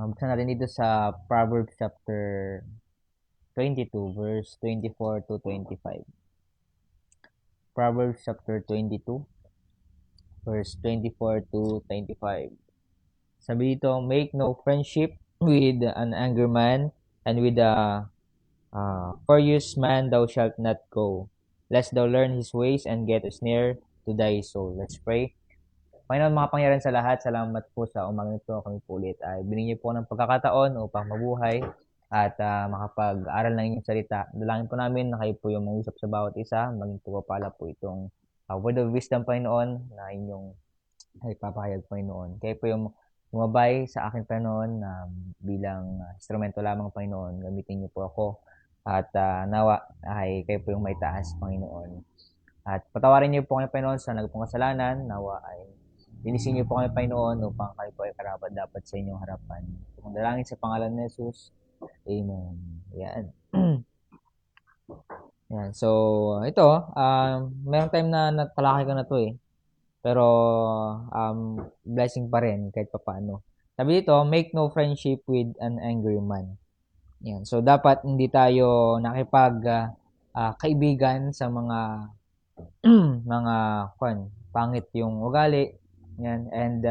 Buksan natin dito sa Proverbs chapter 22, verse 24 to 25. Proverbs chapter 22, verse 24 to 25. Sabi dito, make no friendship with an angry man, and with a furious man thou shalt not go, lest thou learn his ways and get a snare to thy soul. Let's pray. Panginoon, makapangyarihan sa lahat, salamat po sa umagang ito. Kami po ulit ay binigyan niyo po ng pagkakataon upang mabuhay at makapag-aral ng inyong salita. Dalangin po namin na kayo po yung mangusap sa bawat isa. Maging pagpapala po itong word of wisdom, Panginoon, na inyong ay papahayag, Panginoon. Kayo po yung umabay sa akin, Panginoon, na bilang instrumento lamang, Panginoon. Gamitin niyo po ako at nawa ay kayo po yung may taas, Panginoon. At patawarin niyo po kami, Panginoon, sa nagpong kasalanan. Nawa ay linisin niyo po kami, Panginoon, upang kayo po ay karapat dapat sa inyong harapan. Kung dalangin sa pangalan ni Jesus. Amen. Yan. Yan. So, ito, mayroong time na natalakay ko na to eh. Pero, blessing pa rin kahit papaano. Sabi dito, make no friendship with an angry man. Yan. So, dapat hindi tayo kaibigan sa mga mga pangit yung ugali. Yan. And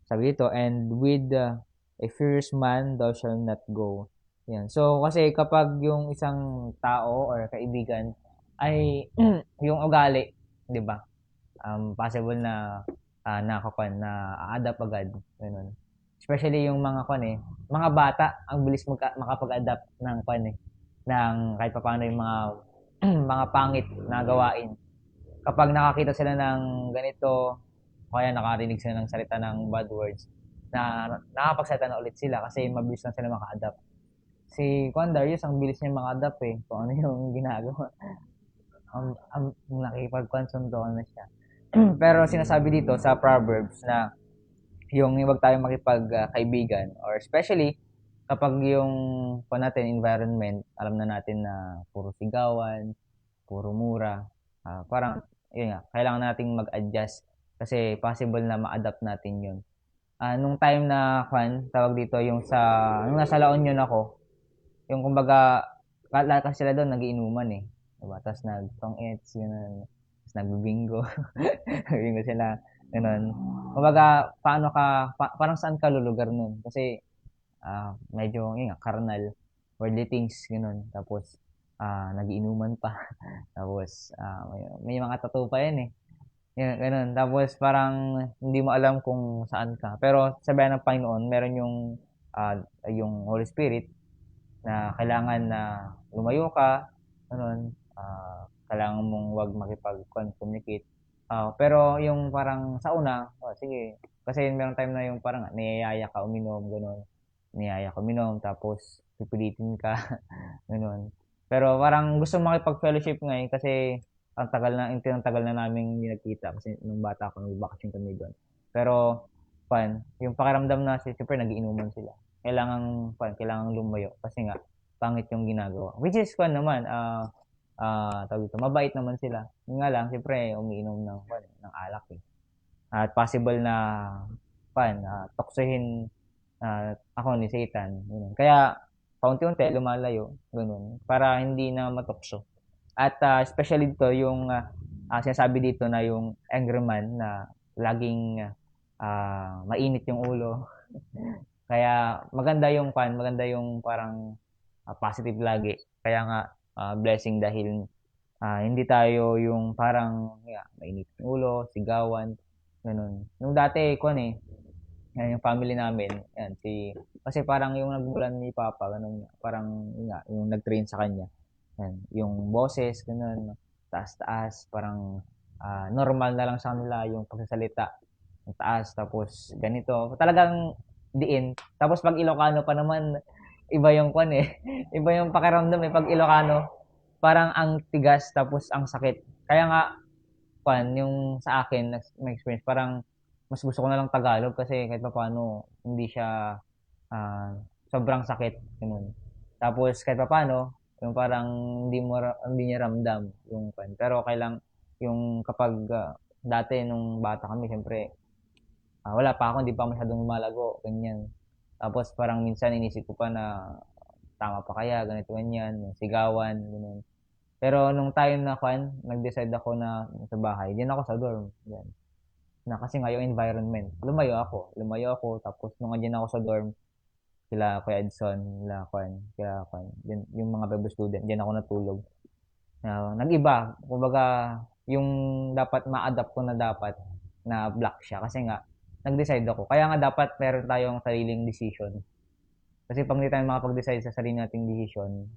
sabi dito, and with a furious man thou shalt not go. Yan. So, kasi kapag yung isang tao or kaibigan ay yung ugali, 'di ba? Possible na na adapt agad, ganun. Especially yung mga bata, ang bilis makapag-adapt ng ng kahit papaano yung mga mga pangit na gawain. Kapag nakakita sila ng ganito, o kaya nakarinig sila ng salita ng bad words, na nakapagsalita na ulit sila kasi mabilis lang sila maka-adapt. Si Juan Darius, ang bilis niya maka-adapt eh, kung ano yung ginagawa. Ang nakikipagkonsundoan na siya. Pero sinasabi dito sa Proverbs na yung huwag tayong makipagkaibigan, or especially kapag yung natin environment, alam na natin na puro sigawan, puro mura, parang yun nga, kailangan nating mag-adjust kasi possible na ma-adapt natin yun. Nung time na tawag dito yung nung nasa La Union ako, yung kumbaga, lahat kasi sila doon nagiinuman eh. Diba? Tapos nag-tong ets, yun, tapos nagbibingo. Nagbibingo sila, ganun. Kumbaga, parang saan ka lulugar nun? Kasi, medyo, yun nga, carnal, worldly things, ganun. Tapos, nagiinuman pa. Tapos, may mga tattoo pa yan eh. Yan, ganun. Tapos, parang, hindi mo alam kung saan ka. Pero, sabihan ng Panginoon, meron yung Holy Spirit, na kailangan na lumayo ka, ganun, kailangan mong wag makipag-communicate. Pero yung parang sa una, sige, kasi meron time na yung parang niyayaya ka uminom, ganun, niyaya ka uminom, tapos pipilitin ka, ganun. Pero parang gusto makipag-fellowship ngayon kasi ang tagal na namin hindi nagkita kasi nung bata ako, nag-vacation kami doon. Pero, yung pakiramdam na siyempre nagiinuman sila, kailangang lumayo kasi nga pangit yung ginagawa. Which is naman, tawag dito, mabait naman sila. Yun nga lang, siyempre umiinom ng alak eh. At possible na toksohin ako ni Satan. Ganun. Kaya paunti-unti lumalayo, ganun, para hindi na matokso. At especially dito yung sinasabi dito na yung angry man na laging mainit yung ulo. Kaya maganda yung parang positive lagi. Kaya nga blessing dahil hindi tayo yung parang mainit yung ulo, sigawan, ganun. Nung dati yan yung family namin, kasi parang yung nagmulan ni Papa, ganun, parang yung nag-train sa kanya. Yan, yung boses, ganun, taas-taas, parang normal na lang sa kanila yung pagsasalita. Ang taas, tapos ganito. Talagang diin. Tapos pag Ilocano pa naman, iba yung iba yung pakiramdam eh. Pag Ilocano, parang ang tigas, tapos ang sakit. Kaya nga, yung sa akin, may experience, parang mas gusto ko na lang Tagalog kasi kahit pa paano, hindi siya sobrang sakit. Ganun. Tapos kahit pa paano, yung parang hindi niya ramdam yung Pero yung kapag dati nung bata kami, siyempre, wala pa ako, hindi pa masyadong lumalago, ganyan. Tapos parang minsan inisip ko pa na tama pa kaya, ganito ganyan, yung sigawan, gano'n. Pero nung time na nag-decide ako na sa bahay, diyan ako sa dorm, yan. Na kasi nga yung environment, lumayo ako, tapos nung andiyan ako sa dorm, sila Kuya Edson, kaya yung mga Bible student, diyan ako natulog. Nag-iba, kumbaga, yung dapat ma-adapt ko na dapat na block siya kasi nga nag-decide ako. Kaya nga dapat meron tayong sariling decision. Kasi pag hindi tayo makapag-decide sa sarili nating decision,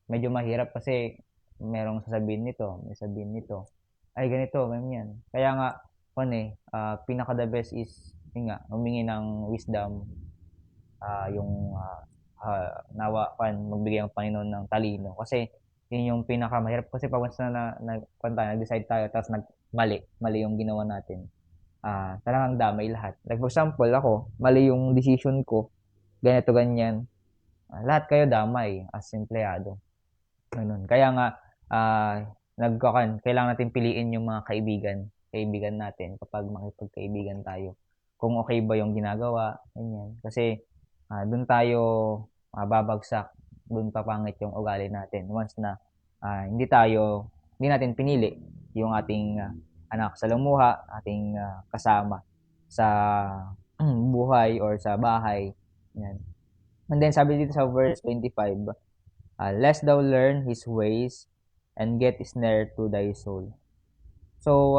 medyo mahirap kasi merong sasabihin nito, may sabihin nito. Ay, ganito, ganyan. Kaya nga, pinaka the best is, yun nga, humingi ng wisdom, yung nawa magbigay ang Panginoon ng talino. Kasi yun yung pinakamahirap kasi pag once nag-decide tayo tapos mali yung ginawa natin. Talagang damay lahat. Like for example, ako, mali yung decision ko, ganito ganyan. Lahat kayo damay as empleyado. Ganun. Kaya nga kailangan natin piliin yung mga kaibigan natin kapag makipagkaibigan tayo. Kung okay ba yung ginagawa, ganyan. Kasi doon tayo babagsak, doon papangit yung ugali natin once na hindi natin pinili yung ating anak sa lumuha, ating kasama sa buhay or sa bahay. Yan. And then sabi dito sa verse 25, lest thou learn his ways and get snare to thy soul. So,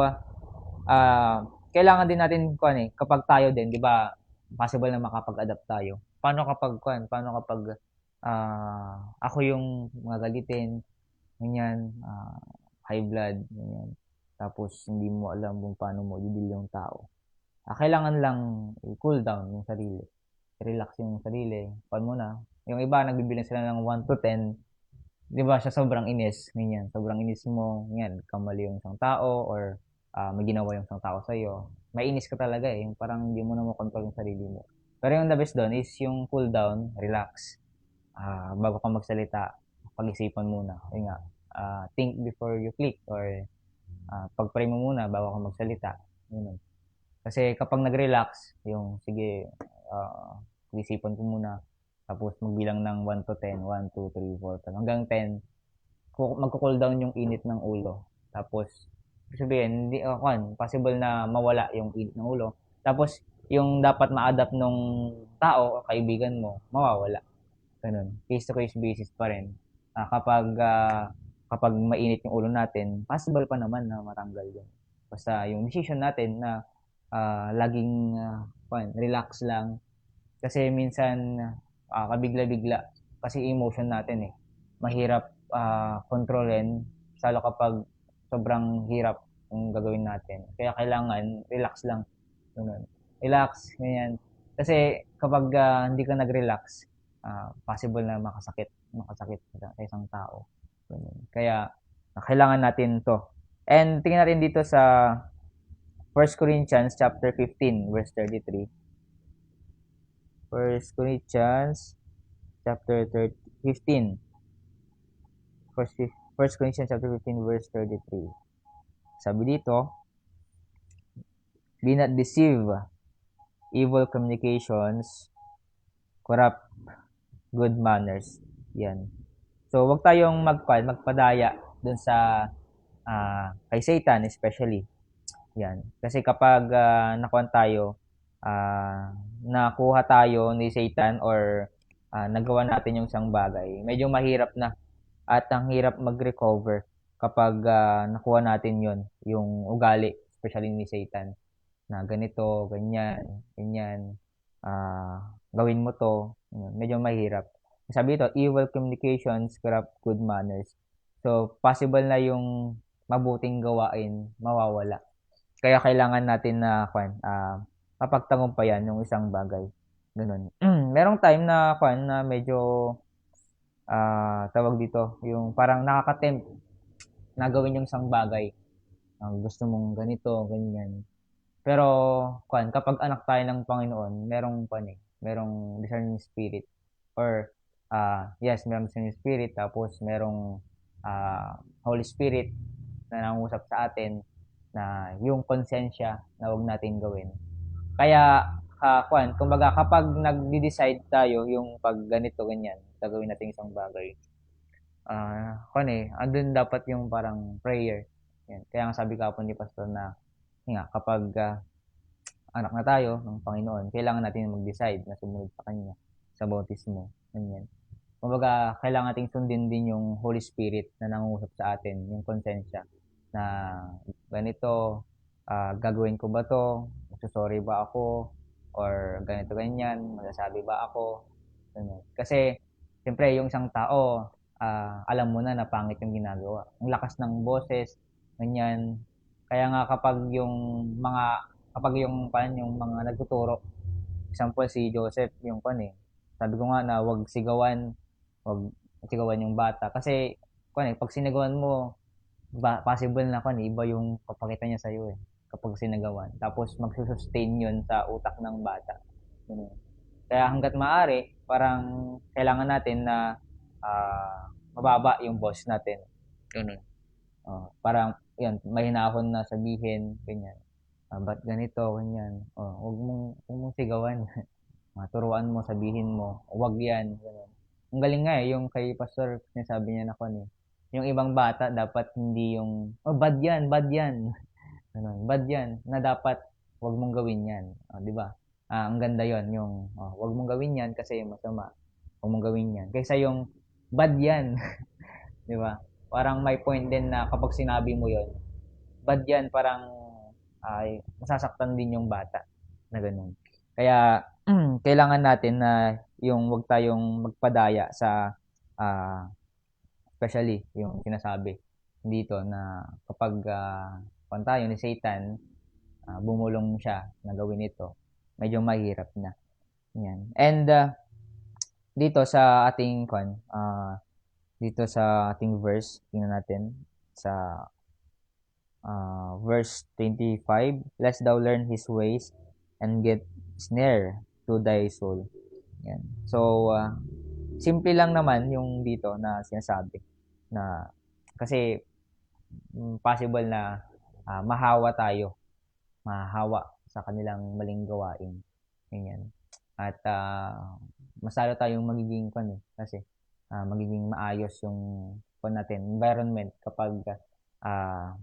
kailangan din natin kapag tayo din, 'di ba, possible na makapag-adapt tayo. Paano kapag ako yung magagalitin, ganyan, high blood, ganyan. Tapos hindi mo alam kung paano mo i-deal yung tao. Kailangan lang i-cool down yung sarili. Relax yung sarili. Paano muna? Yung iba nagbibilang sila ng 1 to 10, 'di ba, sa sobrang inis, ganyan. Sobrang inis mo, ganyan, kamali yung isang tao or may ginawa yung isang tao sa iyo. Maiinis ka talaga yung parang hindi mo na makontrol yung sarili mo. Pero yung the best doon is yung cool down, relax. Bago ka magsalita, pag-isipan muna. Yun nga, think before you click or pag-pray mo muna bago ka magsalita. Yun. Kasi kapag nag-relax, yung sige, pag-isipan ko muna, tapos magbilang ng 1 to 10, 1, 2, 3, 4, hanggang 10, magko-cool down yung init ng ulo. Tapos, sabihin, hindi, possible na mawala yung init ng ulo. Tapos, yung dapat ma-adapt nung tao o kaibigan mo, mawawala. Ganun. Case-to-case basis pa rin. Kapag mainit yung ulo natin, possible pa naman na matanggal yun. Basta yung decision natin na laging relax lang. Kasi minsan, kabigla-bigla. Kasi emotion natin mahirap kontrolin, lalo kapag sobrang hirap yung gagawin natin. Kaya kailangan relax lang. Ganun. Relax, ganyan. Kasi kapag hindi ka nag-relax, possible na makasakit sa isang tao. Ganun. Kaya kailangan natin to. And tingnan natin dito sa 1 Corinthians chapter 15 verse 33. 1 Corinthians chapter 15. 1 Corinthians chapter 15 verse 33. Sabi dito, be not deceived, evil communications corrupt good manners. Yan. So, wag tayong magpadaya dun sa kay Satan especially. Yan. Kasi kapag nakuha tayo ni Satan or nagawa natin yung isang bagay, medyo mahirap na at ang hirap mag-recover kapag nakuha natin yon yung ugali, especially ni Satan, na ganito, ganyan, ganyan, gawin mo to, medyo mahirap. Sabi ito, evil communications corrupt good manners. So, possible na yung mabuting gawain mawawala. Kaya kailangan natin na mapagtagumpayan yung isang bagay. Ganun. Merong time na medyo tawag dito, yung parang nakaka-tempt na gawin yung isang bagay. Gusto mong ganito, ganyan. Pero kapag anak tayo ng Panginoon, merong discerning spirit or yes, merong discerning spirit, tapos merong Holy Spirit na nangusap sa atin na yung konsensya na huwag natin gawin. Kaya kumbaga kapag nagde-decide tayo yung pag ganito ganyan, gagawin natin isang bagay. Andun dapat yung parang prayer. Yan. Kaya nga sabi kahapon ni pastor na yun nga kapag anak na tayo ng Panginoon, kailangan natin mag-decide na sumunod sa kanya sa bautismo. Ganyan. Kumbaga, kailangan nating sundin din yung Holy Spirit na nangungusap sa atin, yung konsensya na ganito, gagawin ko ba to? Magsusorry ba ako? Or ganito ganyan, magsasabi ba ako? Ganun. Kasi, siyempre, yung isang tao, alam mo na pangit yung ginagawa. Ang lakas ng boses, ganyan. Kaya nga kapag yung mga nagtuturo, example si Joseph, sabi ko nga na wag sigawan yung bata. Kasi, pag sinigawan mo, possible na iba yung papakita niya sa'yo eh. Kapag sinagawan. Tapos magsusustain yun sa utak ng bata. Ganun. Kaya hanggat maaari, parang kailangan natin na mababa yung boss natin. Ganun. Parang, yan, mahinahon na sabihin, ganyan. Ba't ganito, ganyan. Huwag mong sigawan. Turuan mo, sabihin mo, huwag yan. Ganun. Ang galing nga yung kay Pastor, sinasabi niya na yung ibang bata dapat hindi yung, bad yan, bad yan. Ganun, bad yan, na dapat huwag mong gawin yan. Di ba? Ang ganda yon yung, huwag mong gawin yan kasi masama. Huwag mong gawin yan. Kaysa yung, bad yan. Di ba? Parang may point din na kapag sinabi mo yon, bad yan, parang masasaktan din yung bata na ganun. Kaya kailangan natin na yung wag tayong magpadaya sa especially yung sinasabi dito na kapag tayo ni Satan, bumulong siya na gawin ito, medyo mahirap na. Yan. And dito sa ating verse, tingnan natin sa verse 25, lest thou learn his ways and get snare to thy soul. Yan. So, simple lang naman yung dito na sinasabi na kasi possible na mahawa sa kanilang maling gawain. Ganyan. At masalo tayong magiging kasi magiging maayos yung environment kapag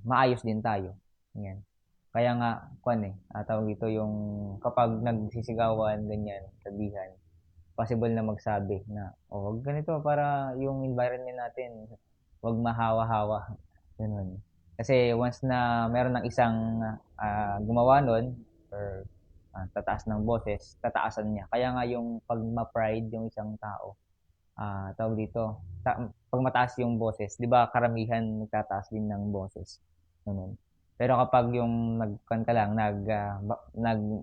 maayos din tayo. Ganyan. Kaya nga, tawag dito yung kapag nagsisigawan, ganyan, sabihan, possible na magsabi na, wag ganito para yung environment natin, wag mahawa-hawa. Ganun. Kasi once na meron ng isang gumawa nun, or tataas ng boses, tataasan niya. Kaya nga yung pag ma-pride yung isang tao, tawag dito, pag mataas yung boses, di ba karamihan nagtataas din ng boses. Ganun. Pero kapag yung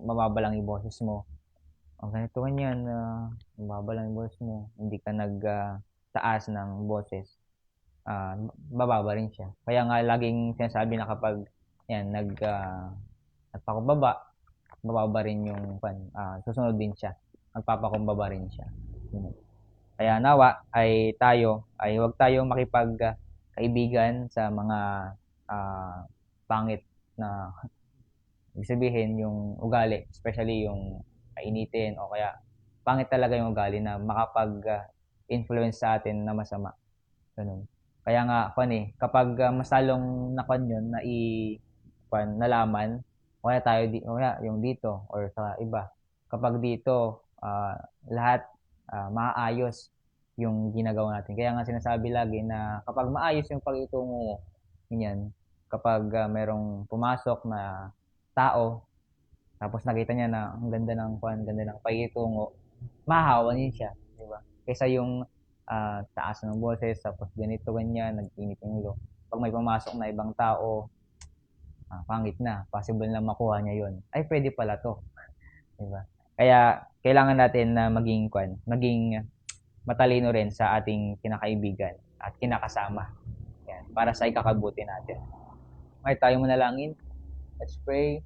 mababa lang yung boses mo, ganito ganyan, mababa lang yung boses mo, hindi ka taas ng boses, bababa rin siya. Kaya nga laging sinasabi na kapag yan, nagpakumbaba, bababa rin yung susunod din siya. Nagpapakumbaba rin siya. Kaya nawa ay huwag tayong makipagkaibigan sa mga pangit na ibig sabihin yung ugali, especially yung kainitin o kaya pangit talaga yung ugali na makapag-influence sa atin na masama. Ganun. Kaya nga kapag masalong yun na nalaman o kaya yung dito or sa iba, kapag dito lahat maayos yung ginagawa natin. Kaya nga sinasabi lagi na kapag maayos yung pag-itungo mo, ganyan, kapag merong pumasok na tao, tapos nakita niya na ang ganda ng pag-itungo, mahahawa niya siya, di ba? Kaysa yung taas ng boses, tapos ganito ganyan, nag-init yung ulo. Pag may pumasok na ibang tao, pangit na, possible na makuha niya yon. Ay, pwede pala to, di ba? Kaya kailangan natin na maging matalino rin sa ating kinakaibigan at kinakasama. Yan, para sa ikakabuti natin. Okay, tayo manalangin. Let's pray.